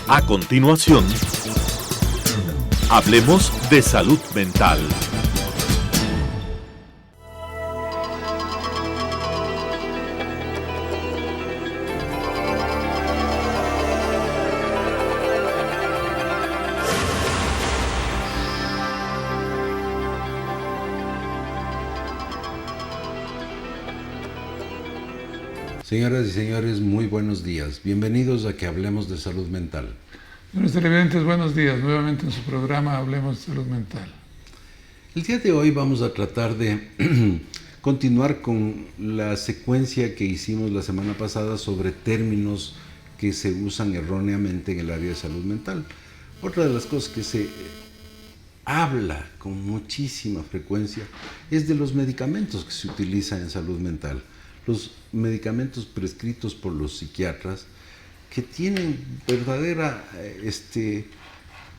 A continuación, hablemos de salud mental. Señoras y señores, muy buenos días. Bienvenidos a que hablemos de salud mental. Señores televidentes, buenos días. Nuevamente en su programa Hablemos de Salud Mental. El día de hoy vamos a tratar de continuar con la secuencia que hicimos la semana pasada sobre términos que se usan erróneamente en el área de salud mental. Otra de las cosas que se habla con muchísima frecuencia es de los medicamentos que se utilizan en salud mental. Los medicamentos prescritos por los psiquiatras que tienen verdadera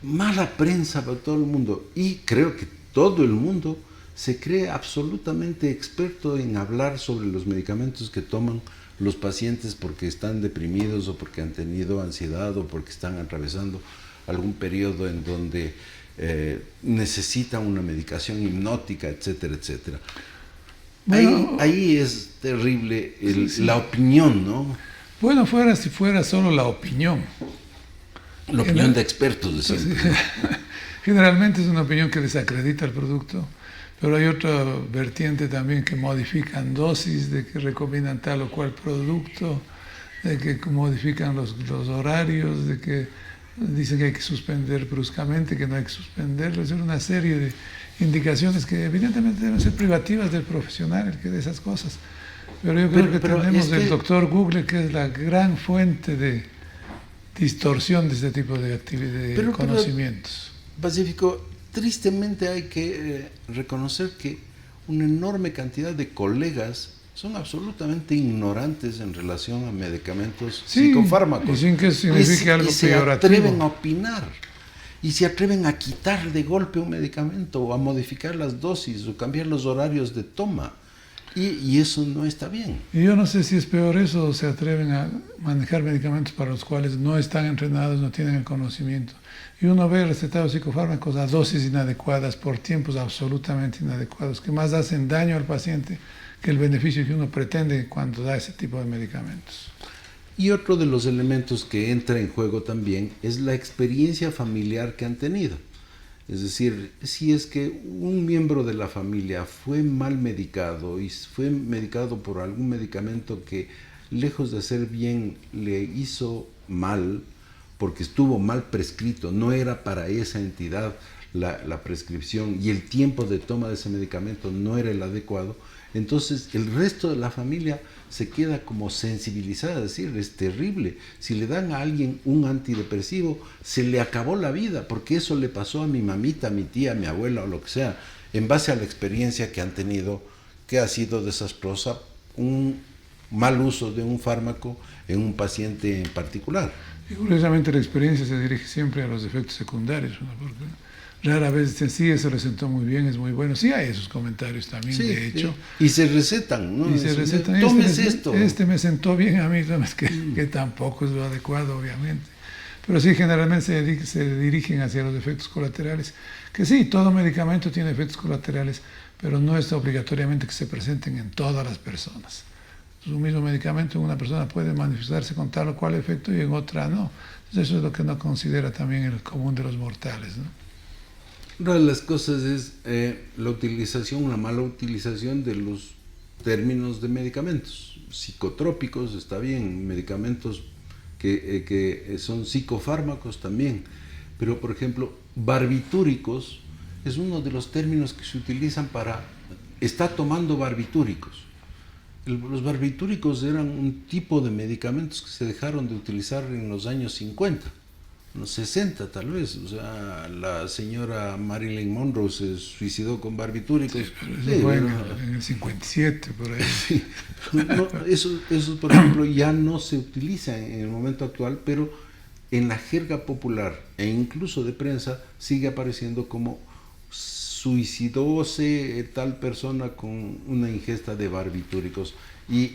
mala prensa para todo el mundo, y creo que todo el mundo se cree absolutamente experto en hablar sobre los medicamentos que toman los pacientes porque están deprimidos o porque han tenido ansiedad o porque están atravesando algún periodo en donde necesitan una medicación hipnótica, etcétera, etcétera. Bueno, ahí es terrible la opinión, ¿no? Bueno, si fuera solo la opinión. La opinión de expertos, de siempre. Sí. Generalmente es una opinión que desacredita el producto, pero hay otra vertiente también que modifican dosis, de que recomiendan tal o cual producto, de que modifican los horarios, de que dicen que hay que suspender bruscamente, que no hay que suspenderlo. Es una serie de indicaciones que evidentemente deben ser privativas del profesional, el que de esas cosas. Pero yo creo que tenemos el doctor Google, que es la gran fuente de distorsión de este tipo de conocimientos. Pacífico, tristemente hay que reconocer que una enorme cantidad de colegas son absolutamente ignorantes en relación a medicamentos psicofármacos. Y sin que signifique algo peyorativo. Se atreven a opinar. Y se atreven a quitar de golpe un medicamento o a modificar las dosis o cambiar los horarios de toma. Y eso no está bien. Y yo no sé si es peor eso o se atreven a manejar medicamentos para los cuales no están entrenados, no tienen el conocimiento. Y uno ve recetados psicofármacos a dosis inadecuadas por tiempos absolutamente inadecuados, que más hacen daño al paciente que el beneficio que uno pretende cuando da ese tipo de medicamentos. Y otro de los elementos que entra en juego también es la experiencia familiar que han tenido. Es decir, si es que un miembro de la familia fue mal medicado y fue medicado por algún medicamento que, lejos de hacer bien, le hizo mal, porque estuvo mal prescrito, no era para esa entidad la prescripción y el tiempo de toma de ese medicamento no era el adecuado, entonces el resto de la familia se queda como sensibilizada, es decir, es terrible. Si le dan a alguien un antidepresivo, se le acabó la vida, porque eso le pasó a mi mamita, a mi tía, a mi abuela o lo que sea, en base a la experiencia que han tenido, que ha sido desastrosa, un mal uso de un fármaco en un paciente en particular. Y curiosamente la experiencia se dirige siempre a los efectos secundarios, ¿no? Porque rara vez dicen, sí, eso le sentó muy bien, es muy bueno. Sí hay esos comentarios también, sí, de hecho. Y se recetan, ¿no? Y se recetan. Tomes esto. Este me sentó bien a mí, que tampoco es lo adecuado, obviamente. Pero sí, generalmente se dirigen hacia los efectos colaterales. Que sí, todo medicamento tiene efectos colaterales, pero no es obligatoriamente que se presenten en todas las personas. Un mismo medicamento en una persona puede manifestarse con tal o cual efecto y en otra no. Entonces eso es lo que no considera también el común de los mortales, ¿no? Una de las cosas es la mala utilización de los términos de medicamentos. Psicotrópicos está bien, medicamentos que son psicofármacos también, pero por ejemplo, barbitúricos es uno de los términos que se utilizan está tomando barbitúricos. Los barbitúricos eran un tipo de medicamentos que se dejaron de utilizar en los años 50. En los 60 tal vez, o sea, la señora Marilyn Monroe se suicidó con barbitúricos. Sí, bueno, en el 57, por ahí. Sí. No, eso, por ejemplo, ya no se utiliza en el momento actual, pero en la jerga popular e incluso de prensa sigue apareciendo como suicidóse tal persona con una ingesta de barbitúricos y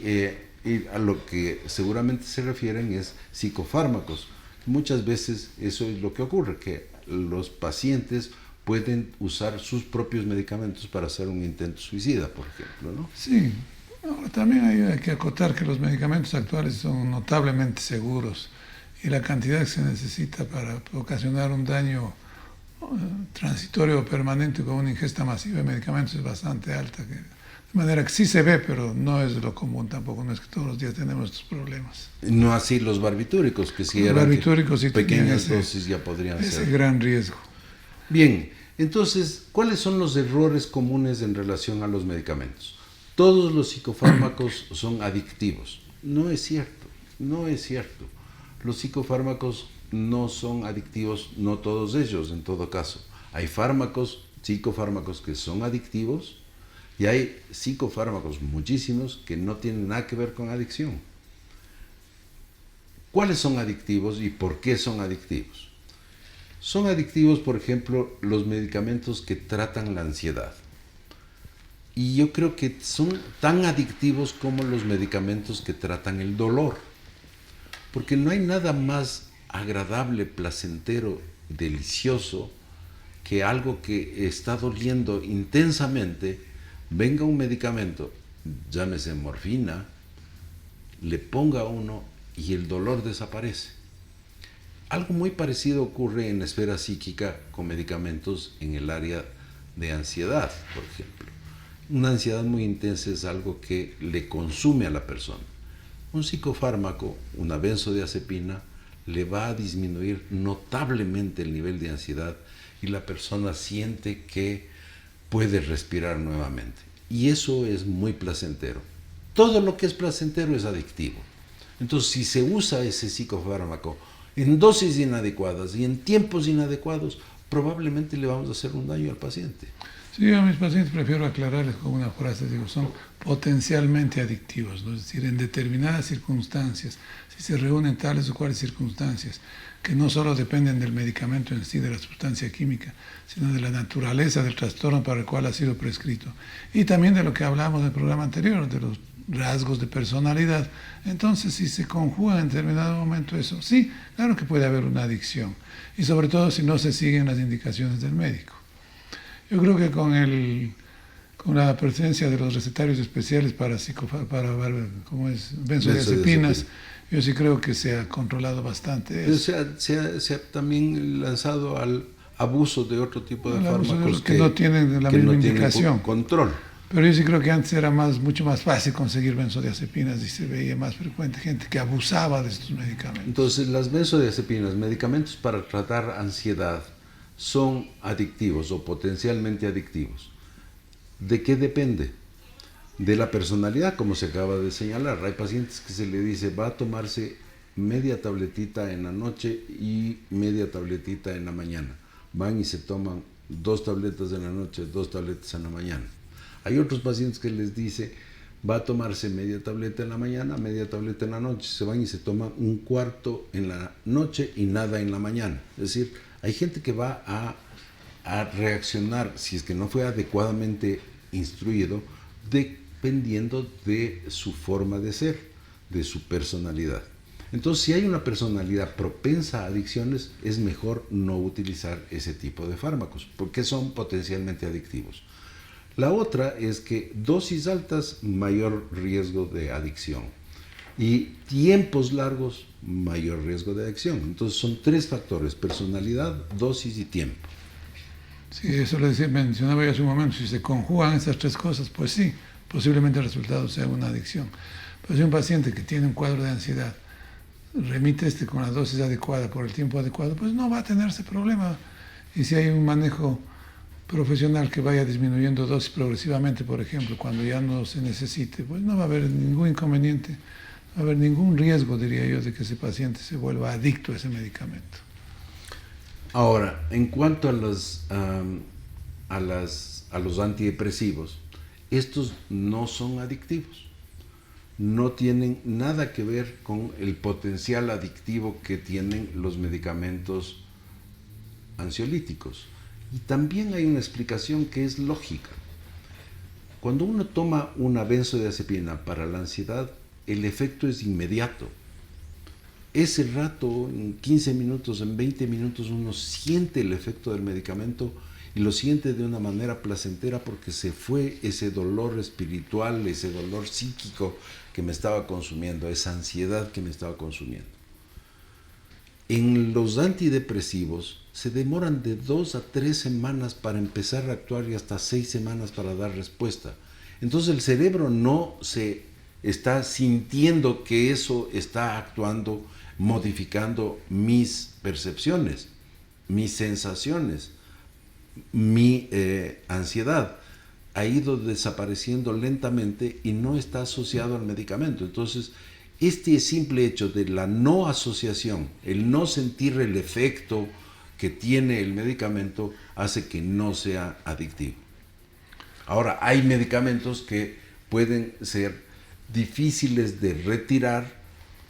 a lo que seguramente se refieren es psicofármacos, Muchas veces eso es lo que ocurre, que los pacientes pueden usar sus propios medicamentos para hacer un intento suicida, por ejemplo, ¿no? Sí, ahora también hay que acotar que los medicamentos actuales son notablemente seguros y la cantidad que se necesita para ocasionar un daño transitorio o permanente con una ingesta masiva de medicamentos es bastante alta, de manera que sí se ve, pero no es lo común tampoco, no es que todos los días tenemos estos problemas. No así los barbitúricos, que si Los eran barbitúricos sí pequeñas tenían dosis ya podrían ese ser. gran riesgo. Bien, entonces, ¿cuáles son los errores comunes en relación a los medicamentos? Todos los psicofármacos son adictivos. No es cierto, no es cierto. Los psicofármacos no son adictivos, no todos ellos en todo caso. Hay psicofármacos que son adictivos y hay psicofármacos muchísimos que no tienen nada que ver con adicción. ¿Cuáles son adictivos y por qué son adictivos? Son adictivos, por ejemplo, los medicamentos que tratan la ansiedad. Y yo creo que son tan adictivos como los medicamentos que tratan el dolor. Porque no hay nada más agradable, placentero, delicioso, que algo que está doliendo intensamente, venga un medicamento, llámese morfina, le ponga a uno y el dolor desaparece. Algo muy parecido ocurre en la esfera psíquica con medicamentos en el área de ansiedad, por ejemplo. Una ansiedad muy intensa es algo que le consume a la persona. Un psicofármaco, una benzodiazepina, le va a disminuir notablemente el nivel de ansiedad y la persona siente que puede respirar nuevamente. Y eso es muy placentero. Todo lo que es placentero es adictivo. Entonces, si se usa ese psicofármaco en dosis inadecuadas y en tiempos inadecuados, probablemente le vamos a hacer un daño al paciente. Sí, a mis pacientes prefiero aclararles con una frase, digo, son potencialmente adictivos, ¿no? Es decir, en determinadas circunstancias, si se reúnen tales o cuales circunstancias, que no solo dependen del medicamento en sí, de la sustancia química, sino de la naturaleza del trastorno para el cual ha sido prescrito. Y también de lo que hablamos en el programa anterior, de los rasgos de personalidad. Entonces, si se conjuga en determinado momento eso, sí, claro que puede haber una adicción. Y sobre todo si no se siguen las indicaciones del médico. Yo creo que con la presencia de los recetarios especiales para benzodiazepinas, yo sí creo que se ha controlado bastante eso. Se ha también lanzado al abuso de otro tipo de fármacos que no tienen la misma indicación. Control. Pero yo sí creo que antes era mucho más fácil conseguir benzodiazepinas y se veía más frecuente gente que abusaba de estos medicamentos. Entonces, las benzodiazepinas, medicamentos para tratar ansiedad, son adictivos o potencialmente adictivos. ¿De qué depende? De la personalidad, como se acaba de señalar. Hay pacientes que se le dice va a tomarse media tabletita en la noche y media tabletita en la mañana. Van y se toman 2 tabletas en la noche, 2 tabletas en la mañana. Hay otros pacientes que les dice va a tomarse media tableta en la mañana, media tableta en la noche. Se van y se toman 1/4 en la noche y nada en la mañana. Es decir, hay gente que va a reaccionar, si es que no fue adecuadamente instruido, dependiendo de su forma de ser, de su personalidad. Entonces, si hay una personalidad propensa a adicciones, es mejor no utilizar ese tipo de fármacos, porque son potencialmente adictivos. La otra es que dosis altas, mayor riesgo de adicción. Y tiempos largos, mayor riesgo de adicción. Entonces son 3 factores: personalidad, dosis y tiempo. Sí, eso lo mencionaba yo hace un momento. Si se conjugan estas 3 cosas, pues sí, posiblemente el resultado sea una adicción. Pero si un paciente que tiene un cuadro de ansiedad remite con la dosis adecuada por el tiempo adecuado, pues no va a tener ese problema. Y si hay un manejo profesional que vaya disminuyendo dosis progresivamente, por ejemplo, cuando ya no se necesite, pues no va a haber ningún inconveniente, no va a haber ningún riesgo, diría yo, de que ese paciente se vuelva adicto a ese medicamento. Ahora, en cuanto a los antidepresivos, estos no son adictivos. No tienen nada que ver con el potencial adictivo que tienen los medicamentos ansiolíticos. Y también hay una explicación que es lógica. Cuando uno toma una benzodiazepina para la ansiedad, el efecto es inmediato. ese rato, en 15 minutos, en 20 minutos, uno siente el efecto del medicamento y lo siente de una manera placentera porque se fue ese dolor espiritual, ese dolor psíquico que me estaba consumiendo, esa ansiedad que me estaba consumiendo. En los antidepresivos se demoran de 2 a 3 semanas para empezar a actuar y hasta 6 semanas para dar respuesta. Entonces el cerebro no se está sintiendo que eso está actuando, modificando mis percepciones, mis sensaciones, mi ansiedad. Ha ido desapareciendo lentamente y no está asociado al medicamento. Entonces, este simple hecho de la no asociación, el no sentir el efecto que tiene el medicamento, hace que no sea adictivo. Ahora, hay medicamentos que pueden ser difíciles de retirar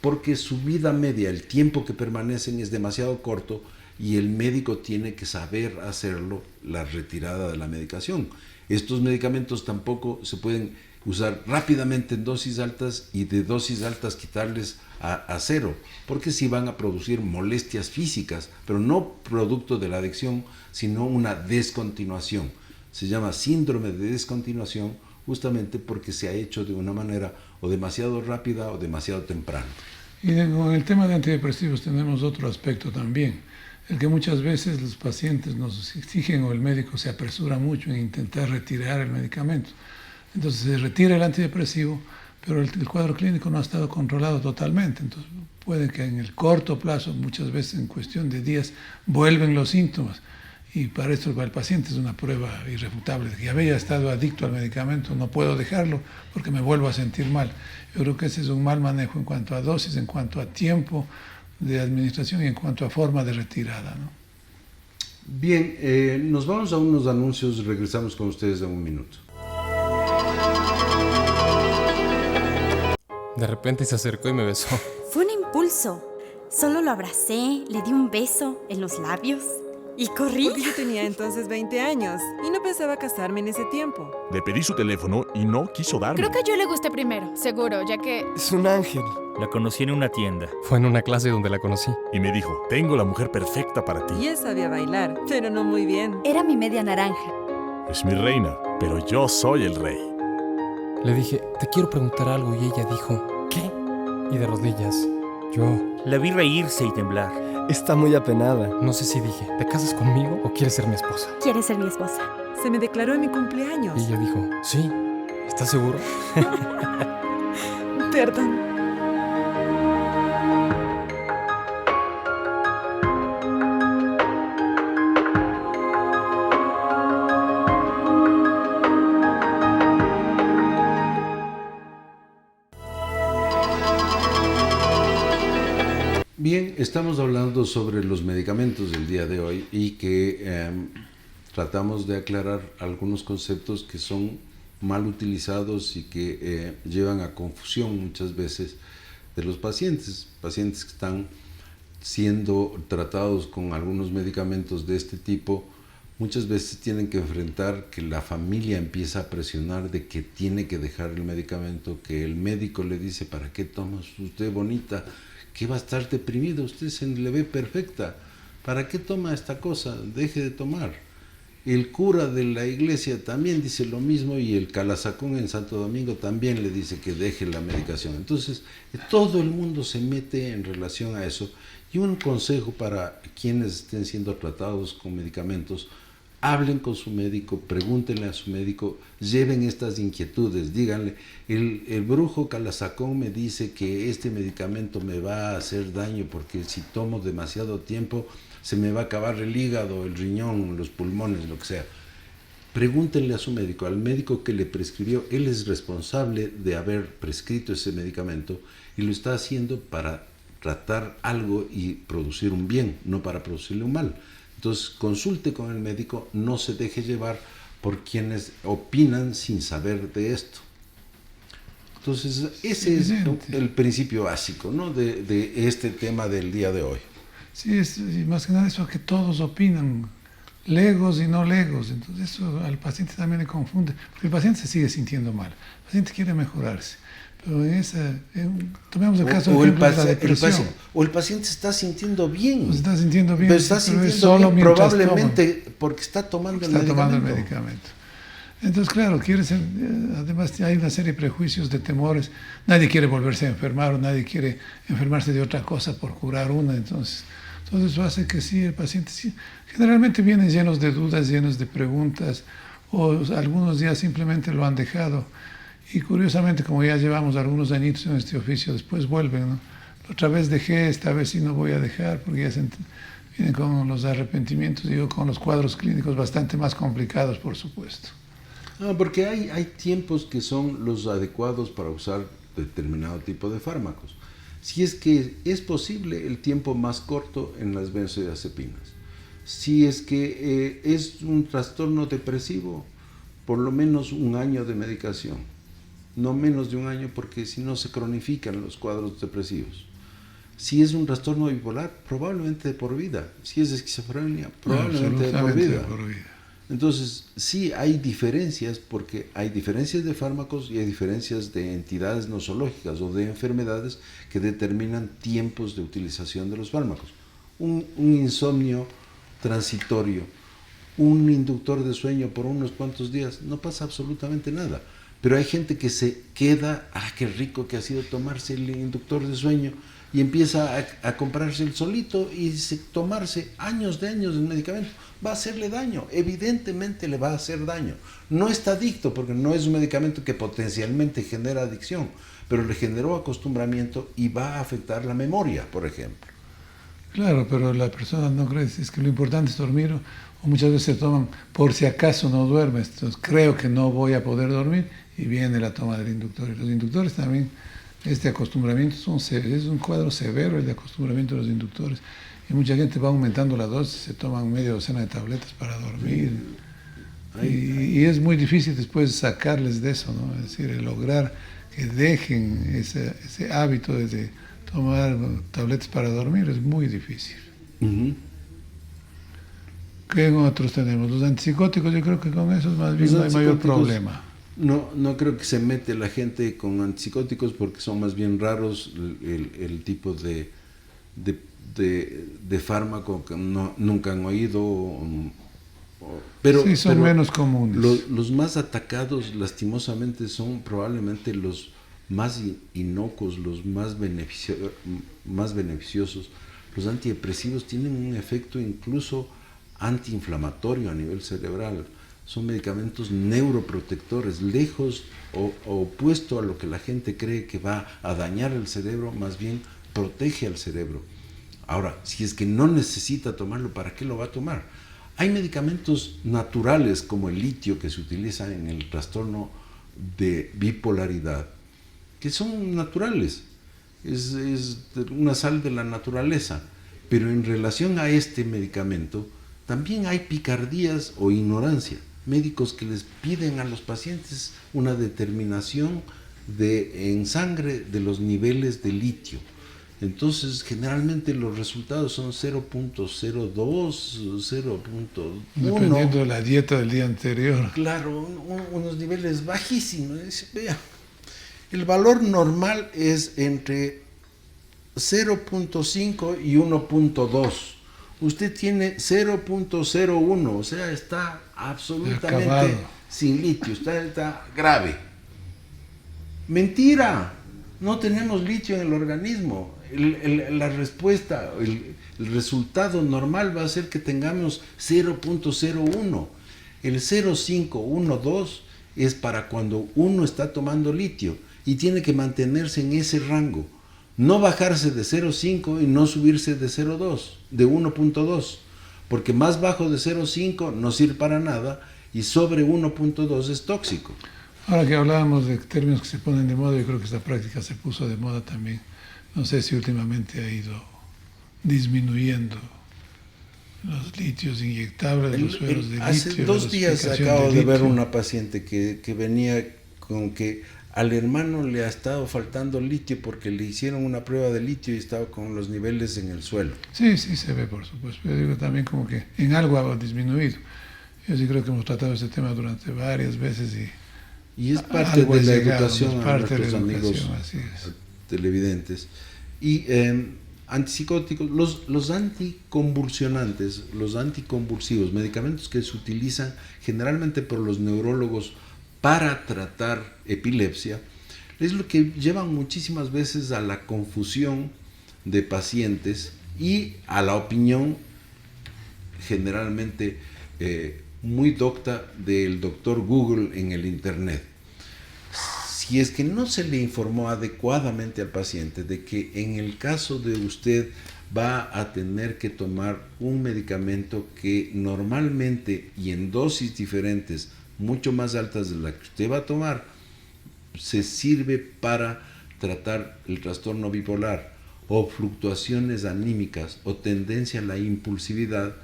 porque su vida media, el tiempo que permanecen es demasiado corto y el médico tiene que saber hacerlo, la retirada de la medicación. Estos medicamentos tampoco se pueden usar rápidamente en dosis altas y de dosis altas quitarles a cero, porque sí van a producir molestias físicas, pero no producto de la adicción, sino una descontinuación. Se llama síndrome de descontinuación justamente porque se ha hecho de una manera o demasiado rápida o demasiado temprano. Y con el tema de antidepresivos tenemos otro aspecto también, el que muchas veces los pacientes nos exigen o el médico se apresura mucho en intentar retirar el medicamento. Entonces se retira el antidepresivo, pero el cuadro clínico no ha estado controlado totalmente. Entonces puede que en el corto plazo, muchas veces en cuestión de días, vuelven los síntomas. Y para esto para el paciente es una prueba irrefutable de que había estado adicto al medicamento, no puedo dejarlo porque me vuelvo a sentir mal. Yo creo que ese es un mal manejo en cuanto a dosis, en cuanto a tiempo de administración y en cuanto a forma de retirada, ¿no? Bien, nos vamos a unos anuncios, regresamos con ustedes en un minuto. De repente se acercó y me besó. Fue un impulso. Solo lo abracé, le di un beso en los labios y corrí. Porque yo tenía entonces 20 años y no pensaba casarme en ese tiempo. Le pedí su teléfono y no quiso darme. Creo que yo le gusté primero, seguro, ya que... Es un ángel. La conocí en una tienda. Fue en una clase donde la conocí. Y me dijo, tengo la mujer perfecta para ti. Y él sabía bailar, pero no muy bien. Era mi media naranja. Es mi reina, pero yo soy el rey. Le dije, te quiero preguntar algo y ella dijo, ¿qué? Y de rodillas, yo La vi reírse y temblar. Está muy apenada. no sé si dije, ¿te casas conmigo o quieres ser mi esposa? ¿Quieres ser mi esposa? Se me declaró en mi cumpleaños. Y ella dijo, sí, ¿estás seguro? Perdón. Bien, estamos hablando sobre los medicamentos del día de hoy y que tratamos de aclarar algunos conceptos que son mal utilizados y que llevan a confusión muchas veces de los pacientes que están siendo tratados con algunos medicamentos de este tipo. Muchas veces tienen que enfrentar que la familia empieza a presionar de que tiene que dejar el medicamento, que el médico le dice, ¿para qué toma usted, bonita? ¿Qué va a estar deprimido? Usted se le ve perfecta. ¿Para qué toma esta cosa? Deje de tomar. El cura de la iglesia también dice lo mismo y el Calasacún en Santo Domingo también le dice que deje la medicación. Entonces, todo el mundo se mete en relación a eso. Y un consejo para quienes estén siendo tratados con medicamentos: hablen con su médico, pregúntenle a su médico, lleven estas inquietudes, díganle, el brujo Calasacón me dice que este medicamento me va a hacer daño porque si tomo demasiado tiempo se me va a acabar el hígado, el riñón, los pulmones, lo que sea. Pregúntenle a su médico, al médico que le prescribió. Él es responsable de haber prescrito ese medicamento y lo está haciendo para tratar algo y producir un bien, no para producirle un mal. Entonces, consulte con el médico, no se deje llevar por quienes opinan sin saber de esto. Entonces, ese es el principio básico, ¿no?, de este tema del día de hoy. Sí, y más que nada eso que todos opinan, legos y no legos. Entonces eso al paciente también le confunde, porque el paciente se sigue sintiendo mal, el paciente quiere mejorarse, Pero tomemos el caso o el, ejemplo de la el depresión. o el paciente se está sintiendo bien. Se está sintiendo bien, Pero está es sintiendo solo bien mientras probablemente porque está tomando tomando el medicamento. Entonces, claro, además hay una serie de prejuicios, de temores. Nadie quiere volverse a enfermar, o nadie quiere enfermarse de otra cosa por curar una. Entonces eso hace que sí, el paciente generalmente vienen llenos de dudas, llenos de preguntas, o algunos días simplemente lo han dejado. Y curiosamente, como ya llevamos algunos añitos en este oficio, después vuelven, ¿no? Otra vez dejé, esta vez sí no voy a dejar, porque ya vienen con los arrepentimientos, digo, con los cuadros clínicos bastante más complicados, por supuesto. No, porque hay tiempos que son los adecuados para usar determinado tipo de fármacos. Si es que es posible, el tiempo más corto en las benzodiazepinas. Si es que es un trastorno depresivo, por lo menos un año de medicación. No menos de un año, porque si no se cronifican los cuadros depresivos. Si es un trastorno bipolar, probablemente de por vida. Si es esquizofrenia, probablemente de por vida. Entonces, sí hay diferencias, porque hay diferencias de fármacos y hay diferencias de entidades nosológicas o de enfermedades que determinan tiempos de utilización de los fármacos. Un insomnio transitorio, un inductor de sueño por unos cuantos días, no pasa absolutamente nada. Pero hay gente que se queda, qué rico que ha sido tomarse el inductor de sueño, y empieza a comprarse el solito y tomarse años de medicamento. Va a hacerle daño, evidentemente le va a hacer daño. No está adicto porque no es un medicamento que potencialmente genera adicción, pero le generó acostumbramiento y va a afectar la memoria, por ejemplo. Claro, pero la persona no cree, es que lo importante es dormir, o muchas veces se toman por si acaso no duermes, entonces creo que no voy a poder dormir y viene la toma del inductor. Y los inductores también, este acostumbramiento es un cuadro severo, el de acostumbramiento de los inductores. Y mucha gente va aumentando la dosis, se toman media docena de tabletas para dormir. Y es muy difícil después sacarles de eso, ¿no? Es decir, lograr que dejen ese hábito de tomar tabletas para dormir es muy difícil. ¿Qué otros tenemos? Los antipsicóticos, yo creo que con esos más bien no hay mayor problema. No creo que se mete la gente con antipsicóticos porque son más bien raros el tipo de fármaco que nunca han oído. Pero menos comunes. Los más atacados, lastimosamente, son probablemente los más inocuos, los más beneficiosos. Los antidepresivos tienen un efecto incluso antiinflamatorio a nivel cerebral. Son medicamentos neuroprotectores, lejos o opuesto a lo que la gente cree que va a dañar el cerebro, más bien protege al cerebro. Ahora, si es que no necesita tomarlo, ¿para qué lo va a tomar? Hay medicamentos naturales como el litio que se utiliza en el trastorno de bipolaridad, que son naturales, es una sal de la naturaleza, pero en relación a este medicamento también hay picardías o ignorancia, médicos que les piden a los pacientes una determinación en sangre de los niveles de litio. Entonces, generalmente los resultados son 0.02, 0.1. Dependiendo de la dieta del día anterior. Claro, unos niveles bajísimos. Vea, el valor normal es entre 0.5 y 1.2. Usted tiene 0.01, o sea, está absolutamente acabado, sin litio, está grave. Mentira, no tenemos litio en el organismo. La respuesta, el resultado normal va a ser que tengamos 0.01. El 0.5, 1.2 es para cuando uno está tomando litio y tiene que mantenerse en ese rango. No bajarse de 0.5 y no subirse de 0.2, de 1.2, porque más bajo de 0.5 no sirve para nada y sobre 1.2 es tóxico. Ahora que hablábamos de términos que se ponen de moda, yo creo que esta práctica se puso de moda también. No sé si últimamente ha ido disminuyendo los litios inyectables, los sueros de litio. Hace 2 días acabo de ver una paciente que venía con que al hermano le ha estado faltando litio porque le hicieron una prueba de litio y estaba con los niveles en el suelo. Sí, se ve, por supuesto. Yo digo también como que en algo ha disminuido. Yo sí creo que hemos tratado este tema durante varias veces y Y es parte Algo de la llegado, educación a parte de nuestros la amigos educación, así es. televidentes. Y antipsicóticos, los anticonvulsionantes, los anticonvulsivos, medicamentos que se utilizan generalmente por los neurólogos para tratar epilepsia, es lo que llevan muchísimas veces a la confusión de pacientes y a la opinión generalmente muy docta del doctor Google en el internet. Si es que no se le informó adecuadamente al paciente de que en el caso de usted va a tener que tomar un medicamento que normalmente y en dosis diferentes, mucho más altas de la que usted va a tomar, se sirve para tratar el trastorno bipolar o fluctuaciones anímicas o tendencia a la impulsividad,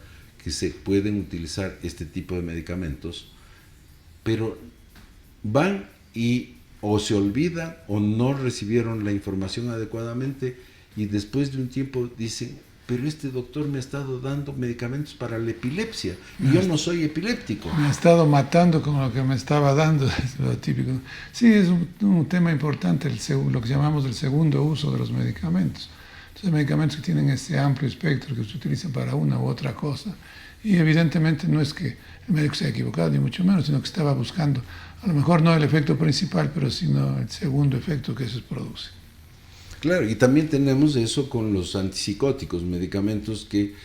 que se pueden utilizar este tipo de medicamentos, pero van y o se olvidan o no recibieron la información adecuadamente y después de un tiempo dicen, pero este doctor me ha estado dando medicamentos para la epilepsia y yo no soy epiléptico. Me ha estado matando con lo que me estaba dando, es lo típico. Sí, es un tema importante, lo que llamamos el segundo uso de los medicamentos. Entonces, medicamentos que tienen ese amplio espectro que se utilizan para una u otra cosa. Y evidentemente no es que el médico se haya equivocado, ni mucho menos, sino que estaba buscando, a lo mejor no el efecto principal, pero sino el segundo efecto que eso produce. Claro, y también tenemos eso con los antipsicóticos, medicamentos que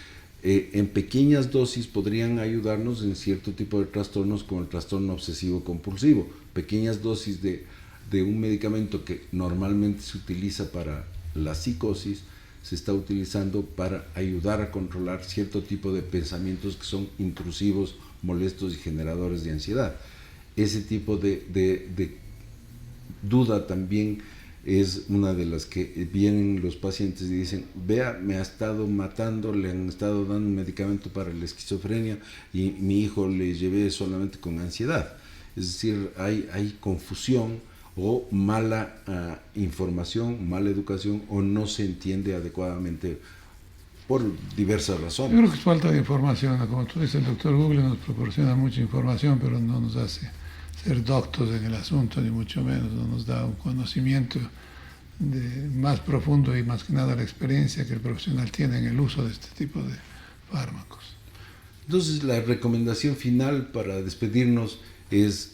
en pequeñas dosis podrían ayudarnos en cierto tipo de trastornos como el trastorno obsesivo compulsivo. Pequeñas dosis de un medicamento que normalmente se utiliza para la psicosis, se está utilizando para ayudar a controlar cierto tipo de pensamientos que son intrusivos, molestos y generadores de ansiedad. Ese tipo de duda también es una de las que vienen los pacientes y dicen, vea, me ha estado matando, le han estado dando un medicamento para la esquizofrenia y mi hijo le llevé solamente con ansiedad. Es decir, hay confusión o mala información, mala educación, o no se entiende adecuadamente por diversas razones. Yo creo que es falta de información. Como tú dices, el doctor Google nos proporciona mucha información, pero no nos hace ser doctos en el asunto, ni mucho menos. No nos da un conocimiento más profundo y más que nada la experiencia que el profesional tiene en el uso de este tipo de fármacos. Entonces, la recomendación final para despedirnos es: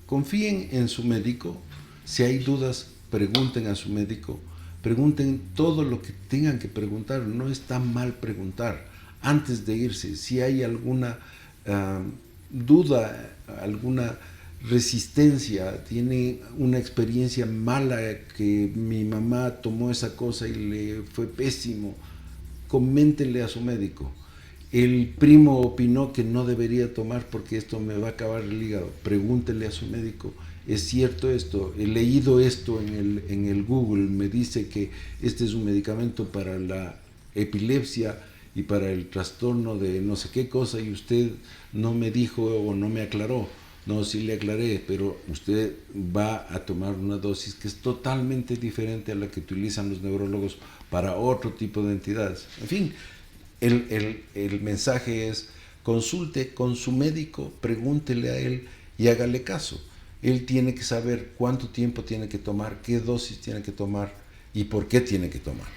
confíen en su médico. Si hay dudas, pregunten a su médico. Pregunten todo lo que tengan que preguntar. No está mal preguntar antes de irse. Si hay alguna duda, alguna resistencia, tiene una experiencia mala, que mi mamá tomó esa cosa y le fue pésimo, coméntenle a su médico. El primo opinó que no debería tomar porque esto me va a acabar el hígado. Pregúntele a su médico, ¿es cierto esto? He leído esto en el Google, me dice que este es un medicamento para la epilepsia y para el trastorno de no sé qué cosa y usted no me dijo o no me aclaró. No, sí le aclaré, pero usted va a tomar una dosis que es totalmente diferente a la que utilizan los neurólogos para otro tipo de entidades. En fin, el mensaje es: consulte con su médico, pregúntele a él y hágale caso. Él tiene que saber cuánto tiempo tiene que tomar, qué dosis tiene que tomar y por qué tiene que tomar.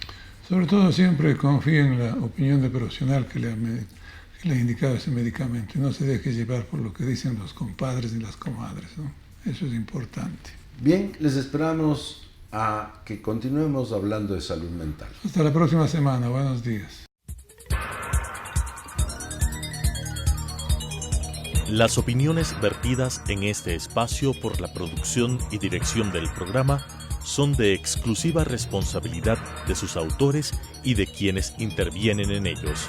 Sobre todo siempre confíe en la opinión del profesional que le ha indicado ese medicamento y no se deje llevar por lo que dicen los compadres y las comadres, ¿no? Eso es importante. Bien, les esperamos a que continuemos hablando de salud mental. Hasta la próxima semana. Buenos días. Las opiniones vertidas en este espacio por la producción y dirección del programa son de exclusiva responsabilidad de sus autores y de quienes intervienen en ellos.